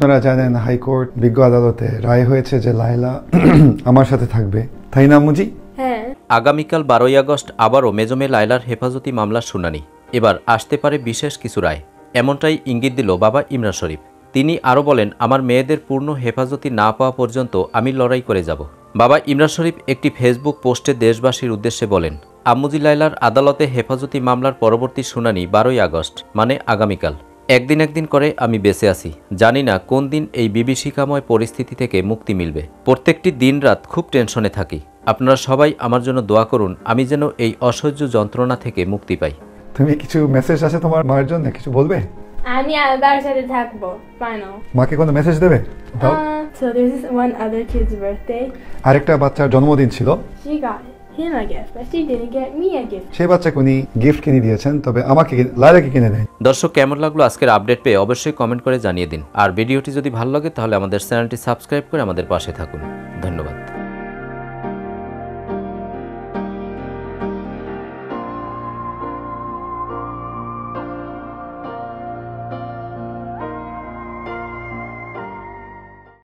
আপনারা জানেন হাইকোর্ট বিজ্ঞ আদালতে রায় হয়েছে যে লায়লা আমার সাথে থাকবে, তাই না মুজি? হ্যাঁ। আগামীকাল 12ই আগস্ট আবারও মেজমে লায়লার হেফাজতি মামলার শুনানি। এবার আসতে পারে বিশেষ কিছু রায়, এমনটাই ইঙ্গিত দিল বাবা ইমরান শরীফ। তিনি আরও বলেন, আমার মেয়েদের পূর্ণ হেফাজতি না পাওয়া পর্যন্ত আমি লড়াই করে যাব। বাবা ইমরান শরীফ একটি ফেসবুক পোস্টে দেশবাসীর উদ্দেশ্যে বলেন, আম্মুজি লায়লার আদালতে হেফাজতি মামলার পরবর্তী শুনানি 12ই আগস্ট, মানে আগামীকাল। একদিন করে আমি বেঁচে আছি, জানি না কোন দিন এই বিভীষিকাময় পরিস্থিতি থেকে মুক্তি মিলবে। প্রত্যেকটি দিন রাত খুব টেনশনে থাকি। আপনারা সবাই আমার জন্য দোয়া করুন, আমি যেন এই অসহ্য যন্ত্রণা থেকে মুক্তি পাই। তুমি কিছু মেসেজ আছে তোমার মায়ের জন্য, কিছু বলবে? আমি আলাদার সাথে থাকবো, ফাইনাল। মাকে কোনো মেসেজ দেবে? দাও। So there's this one other kid's birthday. আরেকটা বাচ্চার জন্মদিন ছিল। She got him a gift, but she didn't get me a gift. সেই বাচ্চাকে উনি গিফট কিনে দিয়েছেন, তবে আমাকে লায়লাকে কিনে দেয়। দর্শক, কেমন লাগলো আজকের আপডেট পেয়ে অবশ্যই কমেন্ট করে জানিয়ে দিন। আর ভিডিওটি যদি ভালো লাগে তাহলে আমাদের চ্যানেলটি সাবস্ক্রাইব করে আমাদের পাশে থাকুন। ধন্যবাদ।